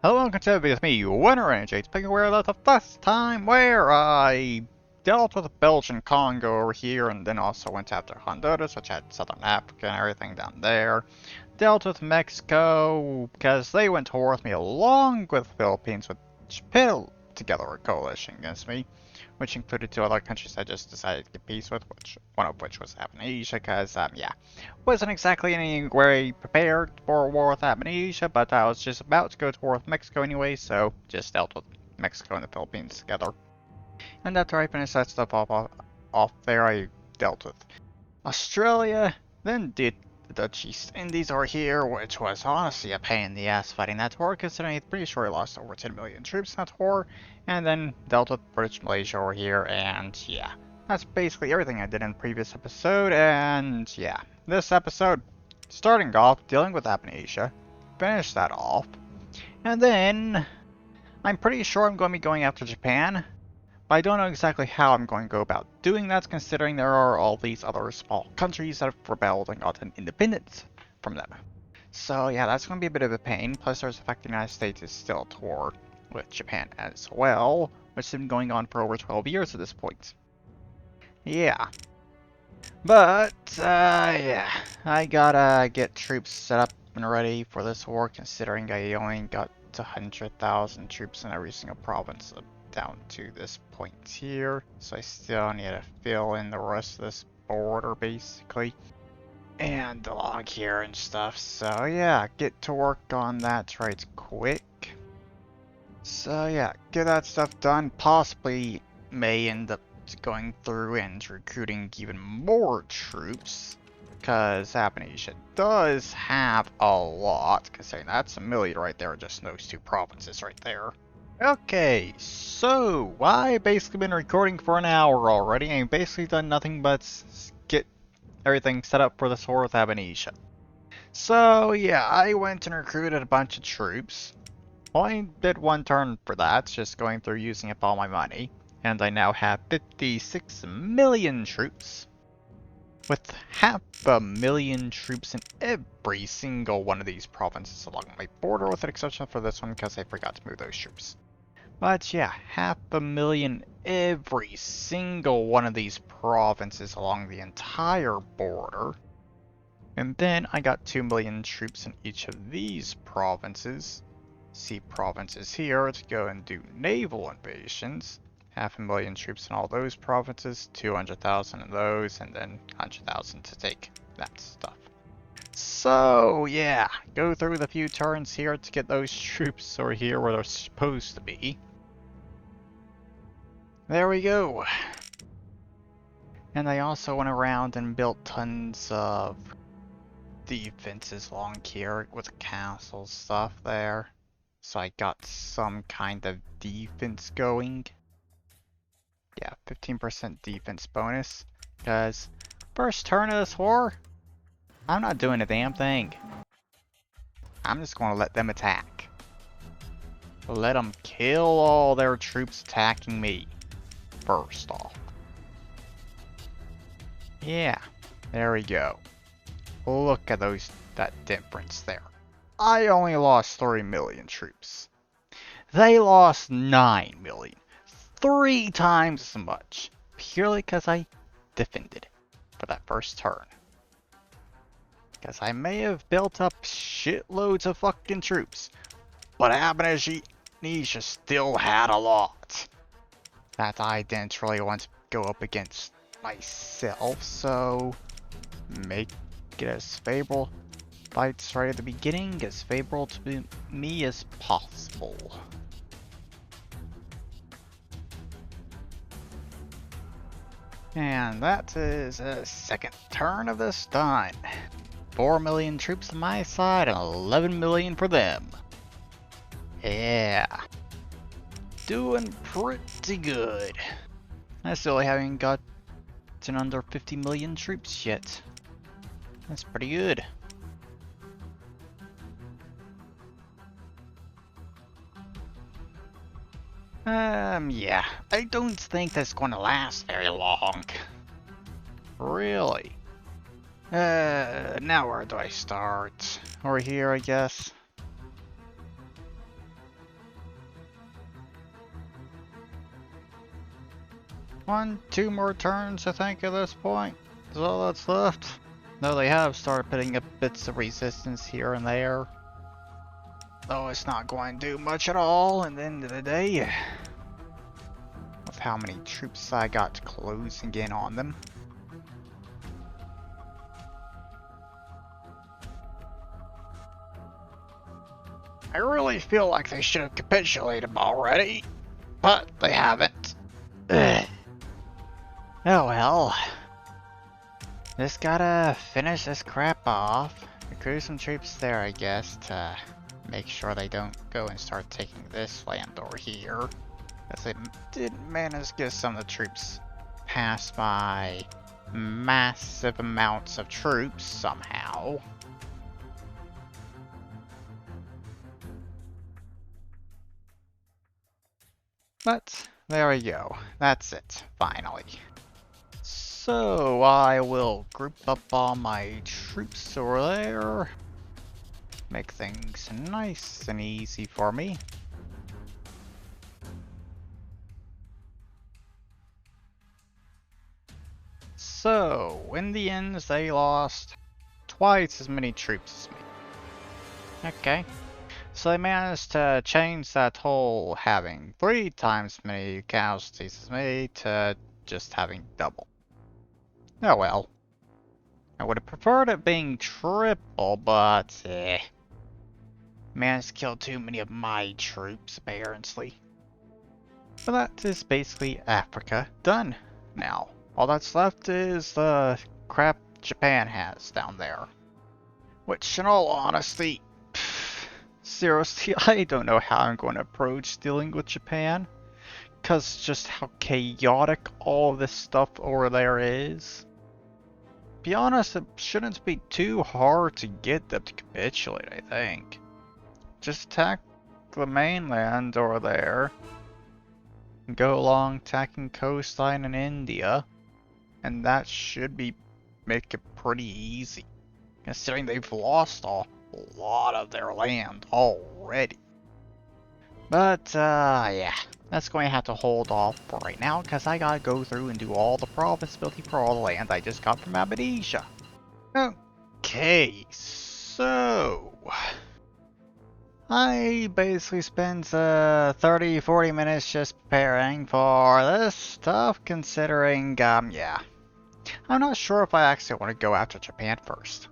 Hello and welcome with me, Winter Energy. Speaking where that's the first time where I dealt with Belgian Congo over here and then also went after Honduras, which had Southern Africa and everything down there. Dealt with Mexico because they went to war with me along with the Philippines, which put together a coalition against me, which included two other countries I just decided to get peace with, one of which was Abyssinia, because, wasn't exactly in any way prepared for a war with Abyssinia, but I was just about to go to war with Mexico anyway, so just dealt with Mexico and the Philippines together. And after I finished that stuff off there, I dealt with Australia, then did the Dutch East Indies over here, which was honestly a pain in the ass fighting that war, considering I'm pretty sure I lost over 10 million troops in that war, and then dealt with British Malaysia over here, and yeah. That's basically everything I did in the previous episode, and yeah. This episode, starting off, dealing with Abyssinia, finish that off, and then I'm pretty sure I'm going to be going after Japan, but I don't know exactly how I'm going to go about doing that, considering there are all these other small countries that have rebelled and gotten independence from them. So yeah, that's going to be a bit of a pain, plus there's the fact the United States is still at war with Japan as well, which has been going on for over 12 years at this point. Yeah. But, yeah, I gotta get troops set up and ready for this war, considering I only got 100,000 troops in every single province down to this point here. So I still need to fill in the rest of this border, basically. And the log here and stuff. So yeah, get to work on that right quick. So yeah, get that stuff done. Possibly may end up going through and recruiting even more troops, because Abyssinia does have a lot, considering that's 1 million right there, just those two provinces right there. Okay, so I basically been recording for an hour already, and basically done nothing but get everything set up for this war with Abyssinia. So yeah, I went and recruited a bunch of troops. Only did one turn for that, just going through using up all my money. And I now have 56 million troops, with 500,000 troops in every single one of these provinces along my border, with an exception for this one because I forgot to move those troops. But yeah, 500,000 every single one of these provinces along the entire border. And then I got 2 million troops in each of these provinces. See provinces here to go and do naval invasions. 500,000 troops in all those provinces, 200,000 in those, and then 100,000 to take that stuff. So yeah, go through the few turns here to get those troops over here where they're supposed to be. There we go. And I also went around and built tons of defenses along here with the castle stuff there. So I got some kind of defense going. Yeah, 15% defense bonus, because first turn of this war, I'm not doing a damn thing. I'm just going to let them attack. Let them kill all their troops attacking me, first off. Yeah, there we go. Look at that difference there. I only lost 3 million troops. They lost 9 million. 3 times as much, purely because I defended for that first turn. Because I may have built up shitloads of fucking troops, but Abyssinia still had a lot that I didn't really want to go up against myself, so make it as favorable fights right at the beginning, as favorable to me as possible. And that is a second turn of this done. 4 million troops on my side and 11 million for them. Yeah. Doing pretty good. I still haven't gotten under 50 million troops yet. That's pretty good. Yeah, I don't think that's gonna last very long. Really? Now where do I start? Over here, I guess. 2 more turns, I think, at this point. Is all that's left. Though they have started putting up bits of resistance here and there. Though it's not going to do much at all at the end of the day. With how many troops I got closing in on them. I really feel like they should have capitulated already, but they haven't. Ugh. Oh well. Just gotta finish this crap off. Recruit some troops there, I guess, to make sure they don't go and start taking this land over here. Because they did manage to get some of the troops passed by massive amounts of troops somehow. But there we go. That's it, finally. So I will group up all my troops over there. Make things nice and easy for me. So, in the end, they lost twice as many troops as me. Okay. So they managed to change that whole having 3 times as many casualties as me to just having double. Oh well. I would have preferred it being triple, but managed to kill too many of my troops, apparently. But that is basically Africa done now. All that's left is the crap Japan has down there. Which, in all honesty, seriously, I don't know how I'm going to approach dealing with Japan. Because just how chaotic all this stuff over there is. Be honest, it shouldn't be too hard to get them to capitulate, I think. Just attack the mainland over there. And go along attacking coastline in India. And that should make it pretty easy. Considering they've lost a lot of their land already. But, yeah. That's going to have to hold off for right now, because I gotta go through and do all the province building for all the land I just got from Abyssinia. Okay, so... I basically spent 30-40 minutes just preparing for this stuff, considering, yeah. I'm not sure if I actually want to go after Japan first.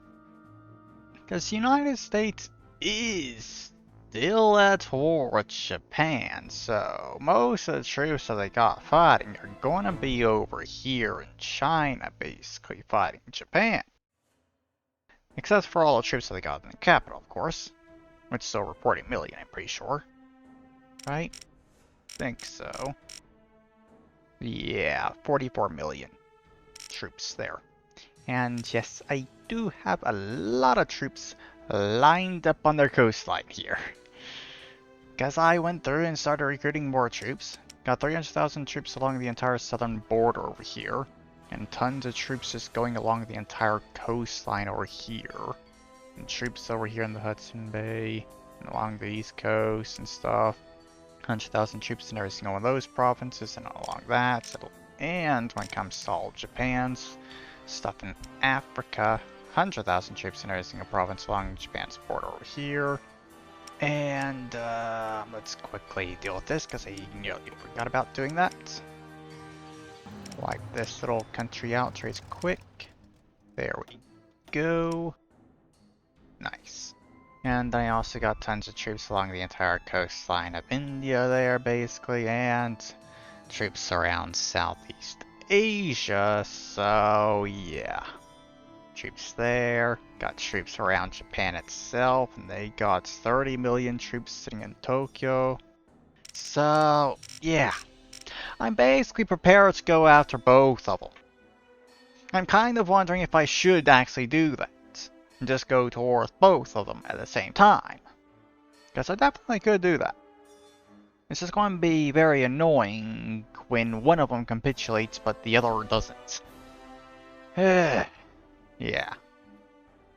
Because the United States is still at war with Japan, so most of the troops that they got fighting are going to be over here in China, basically fighting Japan. Except for all the troops that they got in the capital, of course. Which is over 40 million, I'm pretty sure. Right? Think so. Yeah, 44 million troops there. And yes, I do have a lot of troops lined up on their coastline here. Because I went through and started recruiting more troops. Got 300,000 troops along the entire southern border over here. And tons of troops just going along the entire coastline over here. And troops over here in the Hudson Bay. And along the east coast and stuff. 100,000 troops in every single one of those provinces and along that. And when it comes to all Japan's stuff in Africa, 100,000 troops in every single province along Japan's border over here. And let's quickly deal with this because I nearly forgot about doing that. Wipe this little country out trace quick. There we go. Nice. And I also got tons of troops along the entire coastline of India there, basically, and troops around Southeast Asia, so yeah. Troops there, got troops around Japan itself, and they got 30 million troops sitting in Tokyo. So, yeah. I'm basically prepared to go after both of them. I'm kind of wondering if I should actually do that. And just go towards both of them at the same time. Because I definitely could do that. It's just going to be very annoying when one of them capitulates but the other doesn't. Yeah.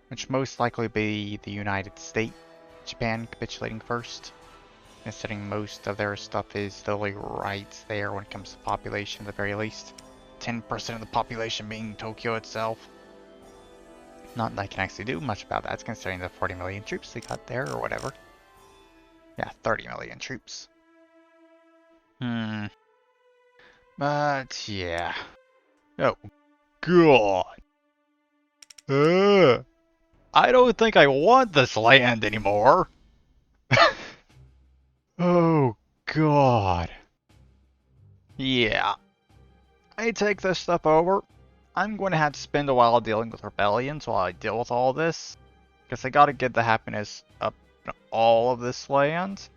Which most likely be the United States. Japan capitulating first. considering most of their stuff is literally right there when it comes to population at the very least. 10% of the population being Tokyo itself. Not that I can actually do much about that, considering the 40 million troops they got there, or whatever. Yeah, 30 million troops. But, yeah. Oh, God. I don't think I want this land anymore. Oh, God. Yeah. I take this stuff over. I'm going to have to spend a while dealing with rebellions while I deal with all this. Because I gotta get the happiness up in all of this land.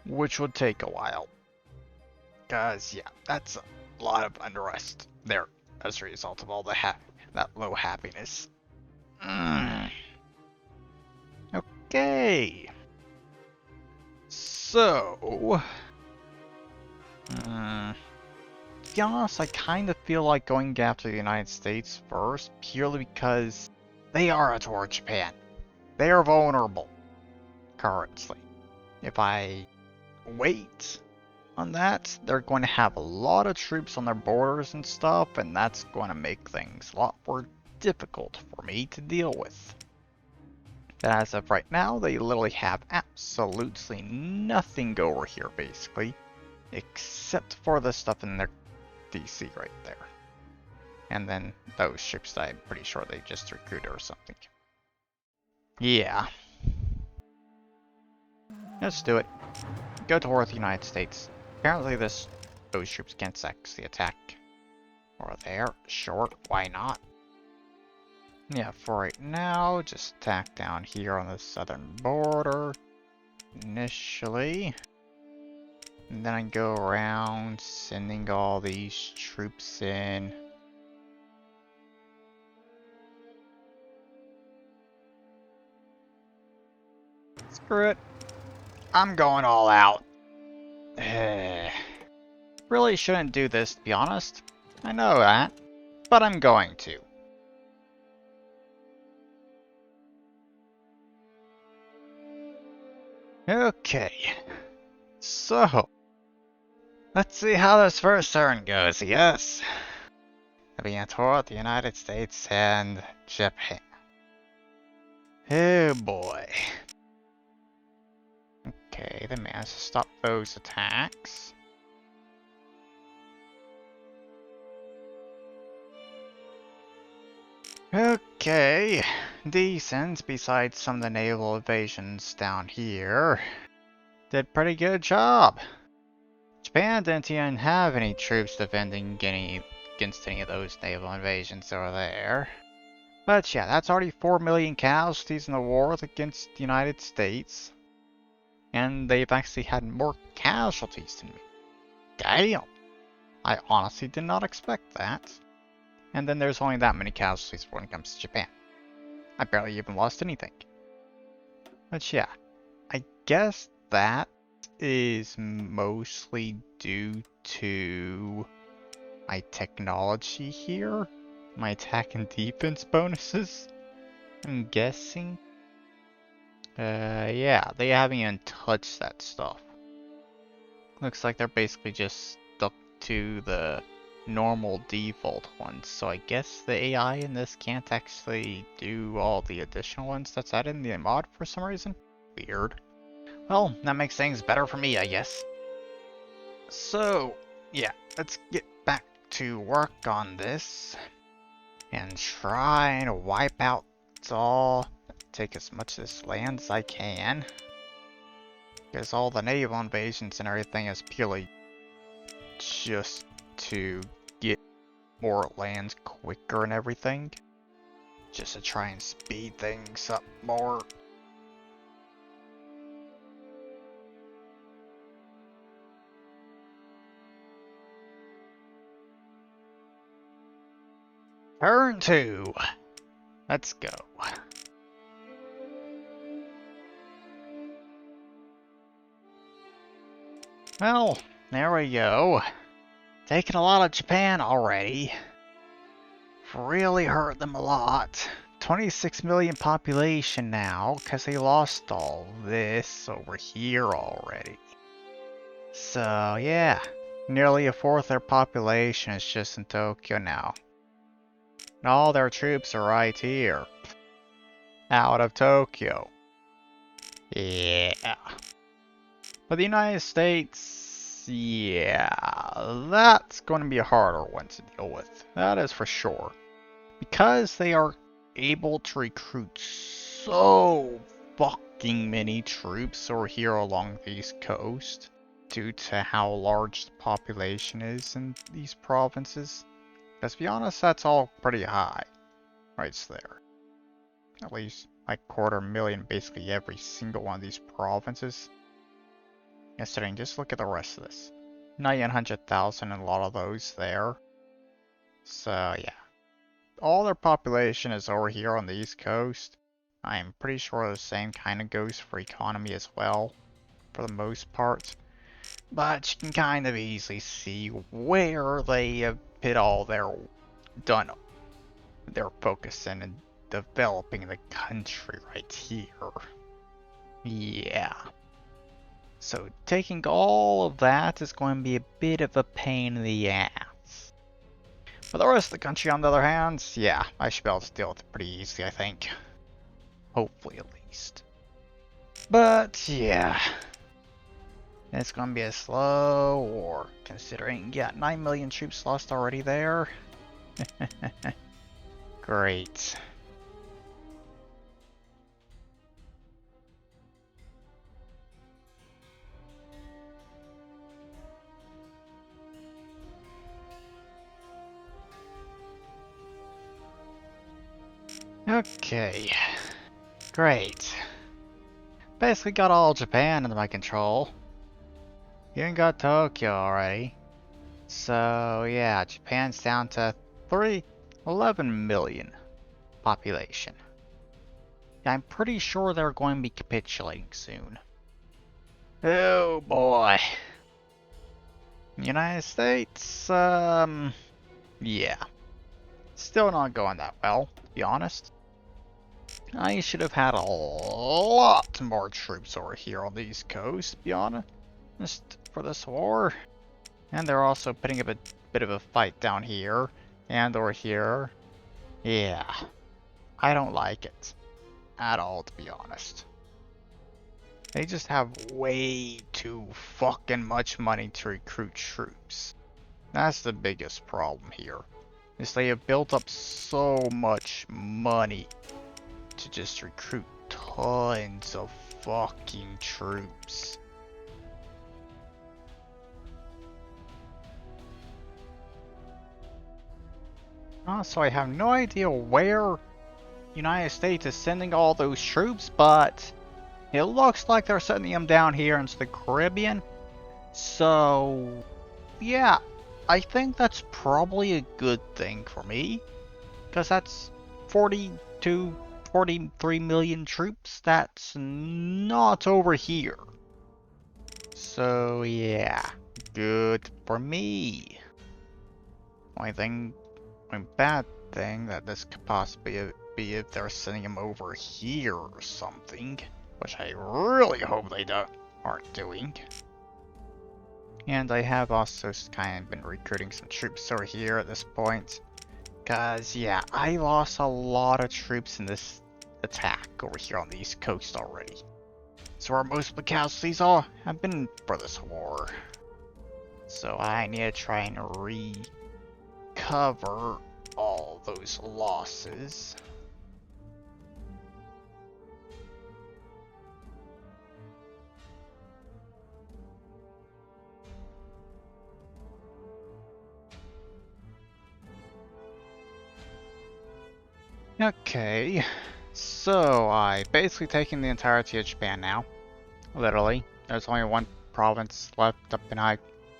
Which would take a while. Because, yeah, that's a lot of unrest there as a result of all the that low happiness. Okay. So... to be honest, I kind of feel like going after the United States first, purely because they are toward Japan. They are vulnerable, currently. If I wait on that, they're going to have a lot of troops on their borders and stuff, and that's going to make things a lot more difficult for me to deal with. But as of right now, they literally have absolutely nothing over here, basically, except for the stuff in their DC right there. And then those ships that I'm pretty sure they just recruited or something. Yeah. Let's do it. Go toward the United States. Apparently those troops can't actually attack. Or there, sure, why not? Yeah, for right now, just attack down here on the southern border. Initially. And then I go around sending all these troops in. Screw it. I'm going all out. Really shouldn't do this, to be honest. I know that. But I'm going to. Okay. So. Let's see how this first turn goes, yes? Being toward the United States and Japan. Oh boy. Okay, they managed to stop those attacks. Okay, decent, besides some of the naval invasions down here. Did pretty good job. Japan didn't even have any troops defending against any of those naval invasions over there. But yeah, that's already 4 million casualties in the war against the United States. And they've actually had more casualties than me. Damn! I honestly did not expect that. And then there's only that many casualties when it comes to Japan. I barely even lost anything. But yeah, I guess that is mostly due to my technology here. My attack and defense bonuses, I'm guessing. Yeah, they haven't even touched that stuff. Looks like they're basically just stuck to the normal default ones, so I guess the AI in this can't actually do all the additional ones that's added in the mod for some reason. Weird. Well, that makes things better for me, I guess. So, yeah, let's get back to work on this. And try and wipe out all, take as much of this land as I can. Because all the naval invasions and everything is purely just to get more lands quicker and everything. Just to try and speed things up more. Turn 2. Let's go. Well, there we go. Taking a lot of Japan already. Really hurt them a lot. 26 million population now, because they lost all this over here already. So, yeah. Nearly a fourth of their population is just in Tokyo now. And all their troops are right here. Out of Tokyo. Yeah. But the United States, yeah, that's going to be a harder one to deal with. That is for sure. Because they are able to recruit so fucking many troops over here along the East Coast, due to how large the population is in these provinces. Let's be honest, that's all pretty high. Right there. At least like 250,000 basically every single one of these provinces. Considering, just look at the rest of this. 900,000 and a lot of those there. So yeah. All their population is over here on the East Coast. I am pretty sure the same kind of goes for economy as well, for the most part. But you can kind of easily see where they have put all their focus in developing the country right here. Yeah. So taking all of that is going to be a bit of a pain in the ass. For the rest of the country, on the other hand, yeah, I should be able to deal with it pretty easily, I think. Hopefully, at least. But, yeah. It's gonna be a slow war, considering, yeah, 9 million troops lost already there. Great. Okay. Great. Basically got all Japan under my control. Even got Tokyo already. So yeah, Japan's down to 11 million population. Yeah, I'm pretty sure they're going to be capitulating soon. Oh boy. United States, yeah. Still not going that well, to be honest. I should have had a lot more troops over here on the East Coast, to be honest, for this war. And they're also putting up a bit of a fight down here and over here. Yeah, I don't like it at all, to be honest. They just have way too fucking much money to recruit troops. That's the biggest problem here. Is they have built up so much money to just recruit tons of fucking troops. So I have no idea where United States is sending all those troops, but it looks like they're sending them down here into the Caribbean. So yeah, I think that's probably a good thing for me, because that's 43 million troops. That's not over here. So yeah, good for me. Only bad thing that this could possibly be if they're sending them over here or something, which I really hope they aren't doing. And I have also kind of been recruiting some troops over here at this point. Cause yeah, I lost a lot of troops in this attack over here on the East Coast already. So where most of the casualties all have been for this war. So I need to try and recover all those losses. Okay, so I basically taken the entirety of Japan now. Literally, there's only one province left up in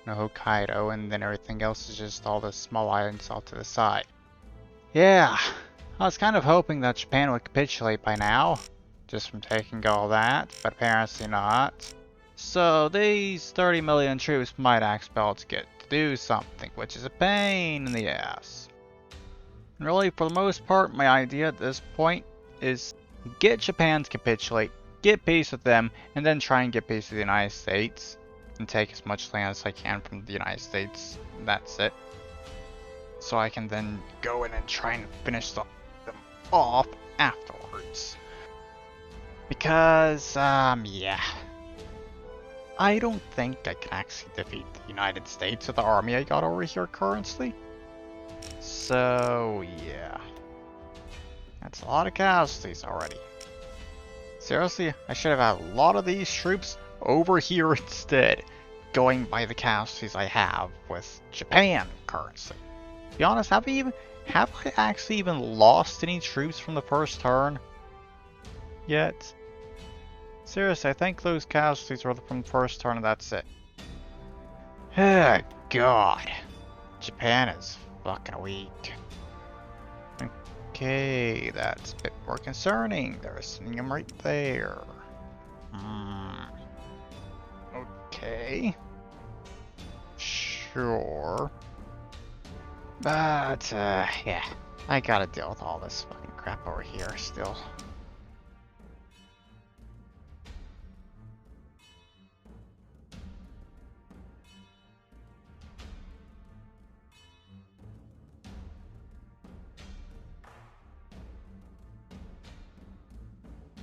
Hokkaido, and then everything else is just all the small islands off to the side. Yeah, I was kind of hoping that Japan would capitulate by now, just from taking all that, but apparently not. So these 30 million troops might actually be able to get to do something, which is a pain in the ass. Really, for the most part, my idea at this point is get Japan to capitulate, get peace with them, and then try and get peace with the United States, and take as much land as I can from the United States. That's it. So I can then go in and try and finish them off afterwards. Because, yeah. I don't think I can actually defeat the United States with the army I got over here currently. So, yeah. That's a lot of casualties already. Seriously, I should have had a lot of these troops over here instead, going by the casualties I have with Japan currently. To be honest, have I actually even lost any troops from the first turn yet? Seriously, I think those casualties were from the first turn and that's it. Oh, God. Japan is fucking weak. Okay, that's a bit more concerning. They're sending them right there. Okay. Sure. But, yeah. I gotta deal with all this fucking crap over here still.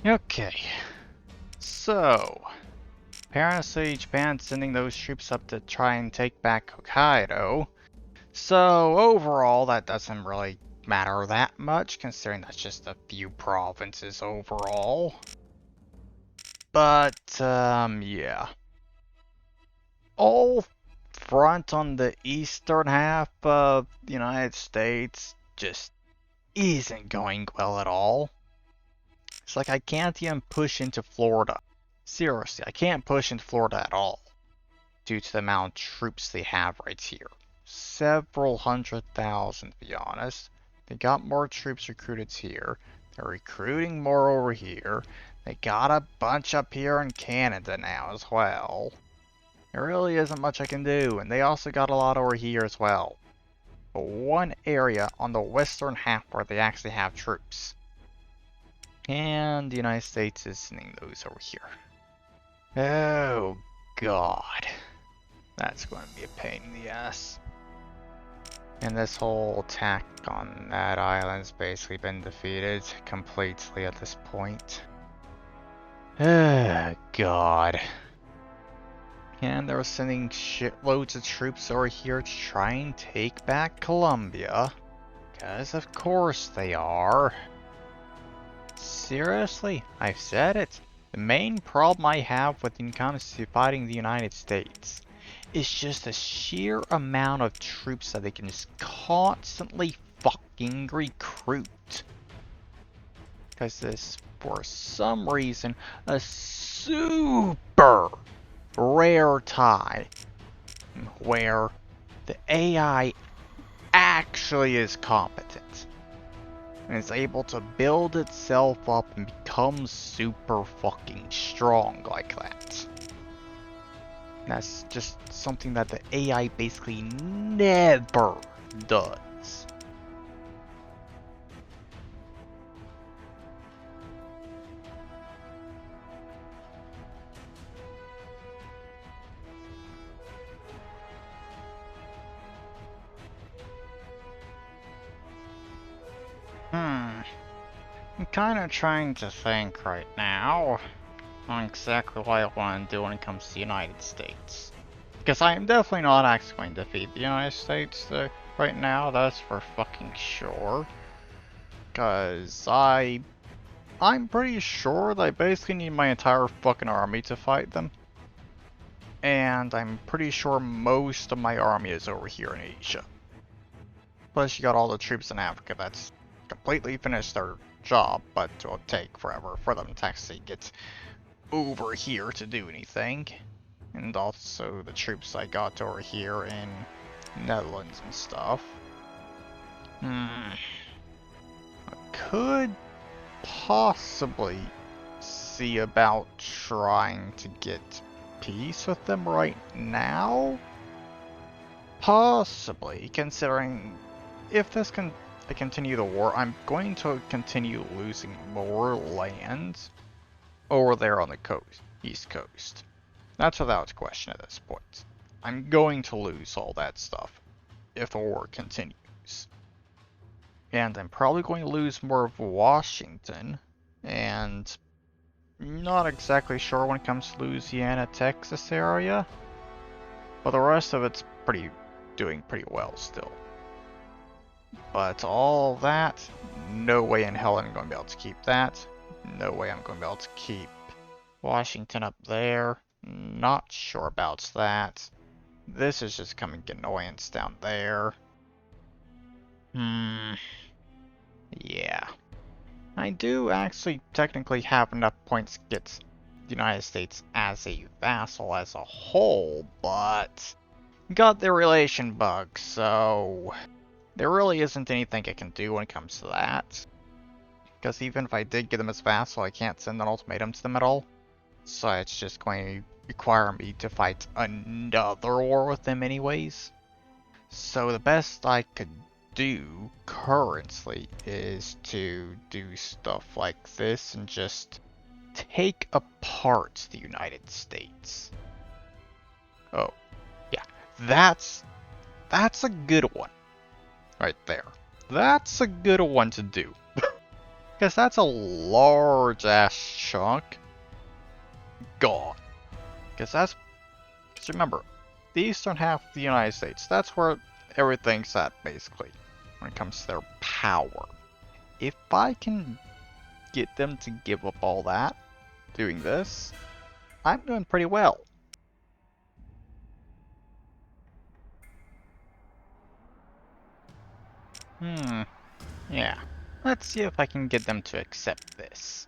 Okay, so apparently Japan's sending those troops up to try and take back Hokkaido. So overall, that doesn't really matter that much, considering that's just a few provinces overall. But yeah, all front on the eastern half of the United States just isn't going well at all. It's like I can't even push into Florida. Seriously, I can't push into Florida at all. Due to the amount of troops they have right here. Several 100,000 to be honest. They got more troops recruited here. They're recruiting more over here. They got a bunch up here in Canada now as well. There really isn't much I can do. And they also got a lot over here as well. But one area on the western half where they actually have troops. And the United States is sending those over here. Oh, God. That's going to be a pain in the ass. And this whole attack on that island's basically been defeated completely at this point. Oh, God. And they're sending shitloads of troops over here to try and take back Colombia. Because of course they are. Seriously, I've said it. The main problem I have with fighting the United States is just the sheer amount of troops that they can just constantly fucking recruit. Because this, for some reason, a super rare time where the AI actually is competent. And is able to build itself up and become super fucking strong like that. And that's just something that the AI basically never does. I'm kind of trying to think right now on exactly what I want to do when it comes to the United States. Because I am definitely not actually going to defeat the United States right now, that's for fucking sure. Because I'm pretty sure that I basically need my entire fucking army to fight them. And I'm pretty sure most of my army is over here in Asia. Plus you got all the troops in Africa that's completely finished their job, but it will take forever for them to actually get over here to do anything. And also the troops I got over here in Netherlands and stuff. I could possibly see about trying to get peace with them right now. Possibly, considering if this can I continue the war, I'm going to continue losing more land over there on the coast, east coast. That's without question at this point. I'm going to lose all that stuff if the war continues. And I'm probably going to lose more of Washington, and not exactly sure when it comes to Louisiana, Texas area, but the rest of it's doing pretty well still. But all that, no way in hell I'm going to be able to keep that. No way I'm going to be able to keep Washington up there. Not sure about that. This is just coming annoyance down there. Yeah. I do actually technically have enough points to get the United States as a vassal as a whole, but got the relation bug, so there really isn't anything I can do when it comes to that. Because even if I did get them as vassal, I can't send an ultimatum to them at all. So it's just going to require me to fight another war with them anyways. So the best I could do currently is to do stuff like this and just take apart the United States. Oh, yeah, that's a good one right there. That's a good one to do. Because that's a large ass chunk gone. Because remember, the eastern half of the United States, that's where everything's at basically when it comes to their power. If I can get them to give up all that doing this, I'm doing pretty well. Yeah. Let's see if I can get them to accept this.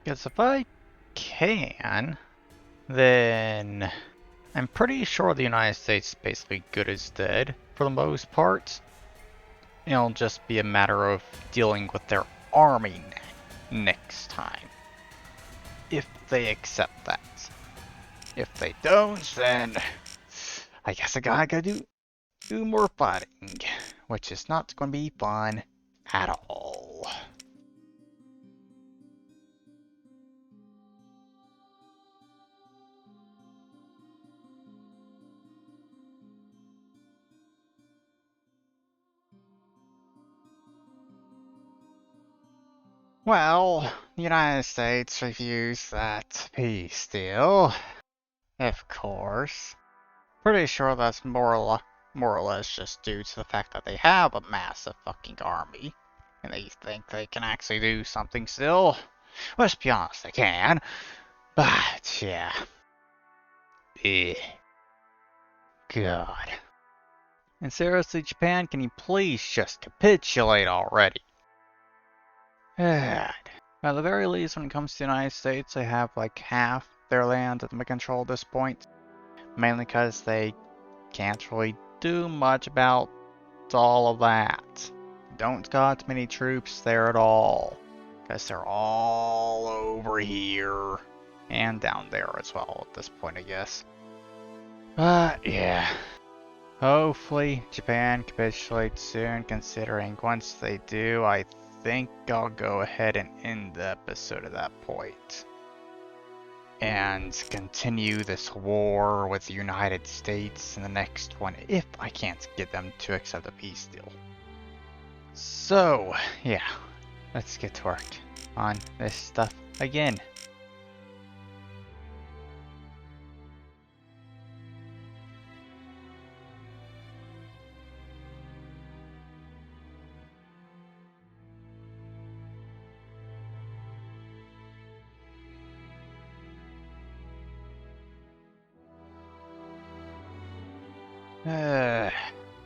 Because if I can, then I'm pretty sure the United States is basically good as dead for the most part. It'll just be a matter of dealing with their army next time. If they accept that. If they don't, then I guess I gotta do more fighting, which is not going to be fun at all. Well, the United States refused that peace deal. Of course. Pretty sure that's more or less just due to the fact that they have a massive fucking army. And they think they can actually do something still. Let's be honest, they can. But, yeah. God. And seriously, Japan, can you please just capitulate already? At the very least, when it comes to the United States, they have like half their land under control at this point. Mainly because they can't really do much about all of that. Don't got many troops there at all. Because they're all over here. And down there as well at this point, I guess. But, yeah. Hopefully, Japan capitulates soon, considering once they do, I think I'll go ahead and end the episode at that point. And continue this war with the United States in the next one, if I can't get them to accept a peace deal. So, yeah, let's get to work on this stuff again.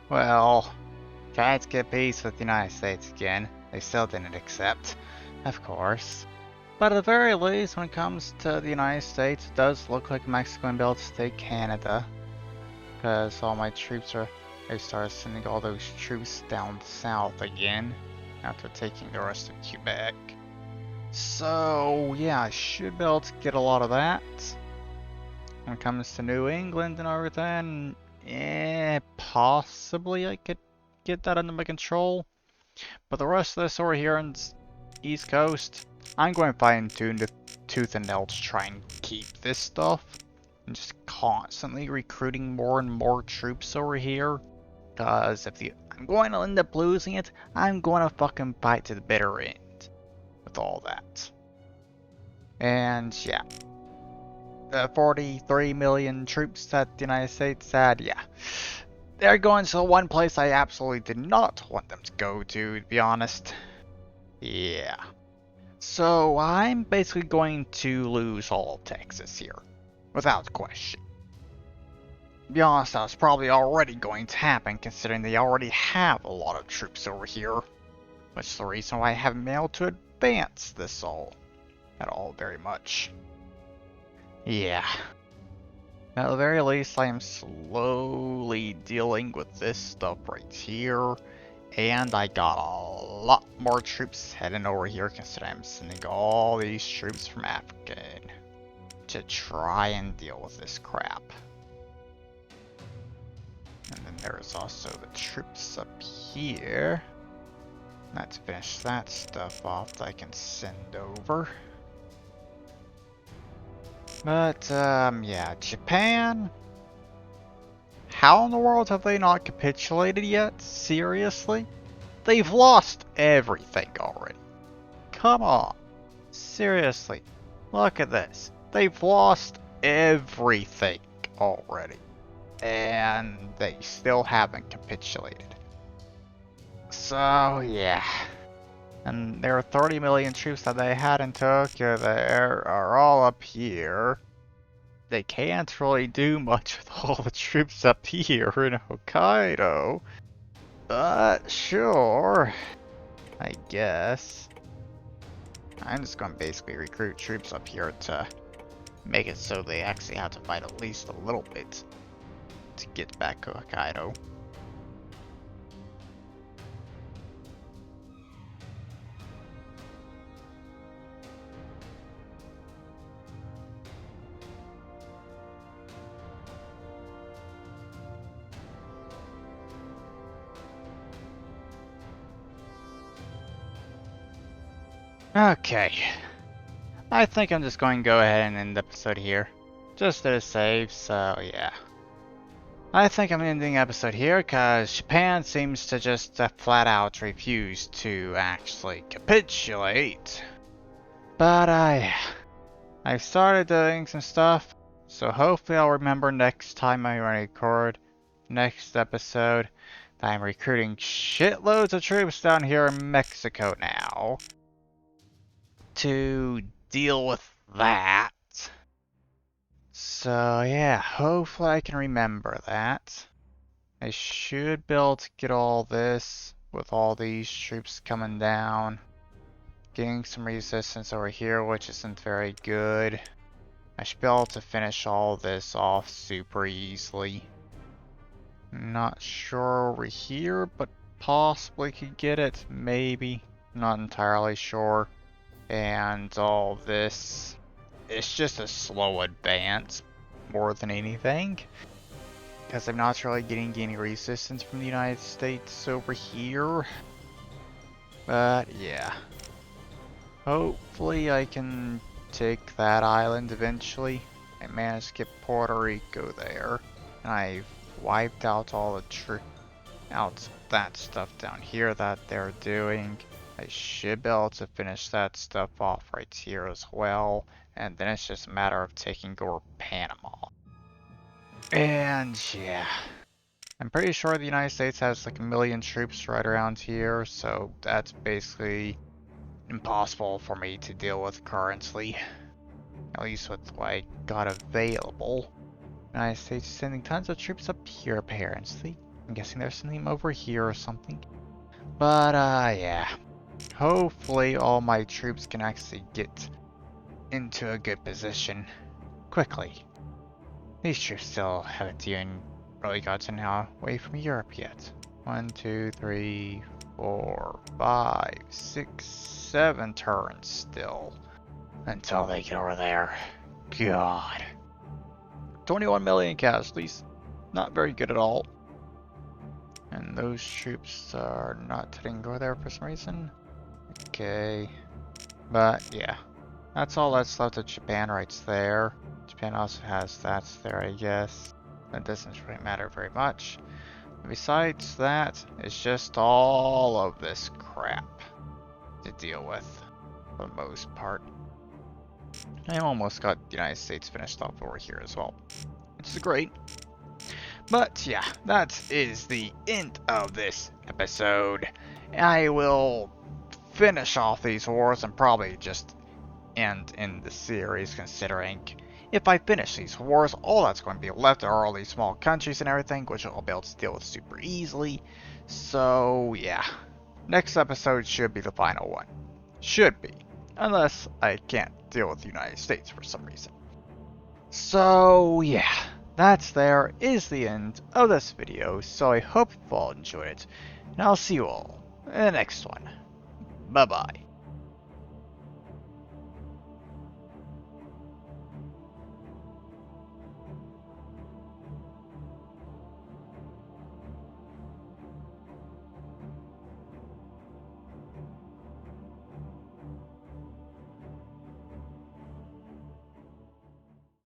Well, tried to get peace with the United States again. They still didn't accept, of course. But at the very least, when it comes to the United States, it does look like Mexico and be able to take Canada. Because all my troops they started sending all those troops down south again, after taking the rest of Quebec. So, yeah, I should be able to get a lot of that. When it comes to New England and everything, possibly I could get that under my control. But the rest of this over here on the East Coast, I'm going to fine-tune the tooth and nail to try and keep this stuff. And just constantly recruiting more and more troops over here. Because if I'm going to end up losing it, I'm going to fucking fight to the bitter end with all that. And yeah, the 43 million troops that the United States had, yeah. They're going to one place I absolutely did not want them to go to be honest. Yeah. So I'm basically going to lose all of Texas here, without question. To be honest, that was probably already going to happen considering they already have a lot of troops over here. Which is the reason why I haven't been able to advance this all at all very much. Yeah. At the very least, I am slowly dealing with this stuff right here. And I got a lot more troops heading over here considering I'm sending all these troops from Africa to try and deal with this crap. And then there's also the troops up here. Let's finish that stuff off that I can send over. But, yeah, Japan? How in the world have they not capitulated yet? Seriously? They've lost everything already. Come on. Seriously. Look at this. They've lost everything already. And they still haven't capitulated. So, yeah. And there are 30 million troops that they had in Tokyo there are all up here. They can't really do much with all the troops up here in Hokkaido. But sure, I guess. I'm just going to basically recruit troops up here to make it so they actually have to fight at least a little bit to get back to Hokkaido. Okay, I think I'm just going to go ahead and end the episode here, just to save, so yeah. I think I'm ending the episode here because Japan seems to just flat out refuse to actually capitulate. But I've started doing some stuff, so hopefully I'll remember next time I record next episode that I'm recruiting shitloads of troops down here in Mexico now to deal with that. So yeah, hopefully I can remember that. I should be able to get all this with all these troops coming down. Getting some resistance over here, which isn't very good. I should be able to finish all this off super easily. Not sure over here, but possibly could get it, maybe. Not entirely sure. And all this, it's just a slow advance more than anything. Because I'm not really getting any resistance from the United States over here. But yeah. Hopefully I can take that island eventually. I managed to get Puerto Rico there. And I've wiped out all the that stuff down here that they're doing. I should be able to finish that stuff off right here as well. And then it's just a matter of taking over Panama. And yeah. I'm pretty sure the United States has like 1 million troops right around here. So that's basically impossible for me to deal with currently. At least with what I got available. The United States is sending tons of troops up here apparently. I'm guessing they're sending them over here or something. But yeah. Hopefully all my troops can actually get into a good position quickly. These troops still haven't even really gotten away from Europe yet. 1, 2, 3, 4, 5, 6, 7 turns still until they get over there. God. 21 million casualties. Not very good at all. And those troops are not heading over there for some reason. Okay. But yeah. That's all that's left of Japan right there. Japan also has that there, I guess. That doesn't really matter very much. Besides that, it's just all of this crap to deal with for the most part. I almost got the United States finished off over here as well, which is great. But yeah, that is the end of this episode. I will finish off these wars and probably just end in the series, considering if I finish these wars, all that's going to be left are all these small countries and everything, which I'll be able to deal with super easily. So yeah, next episode should be the final one. Should be. Unless I can't deal with the United States for some reason. So yeah, that's there is the end of this video, so I hope you all enjoyed it, and I'll see you all in the next one. Bye bye.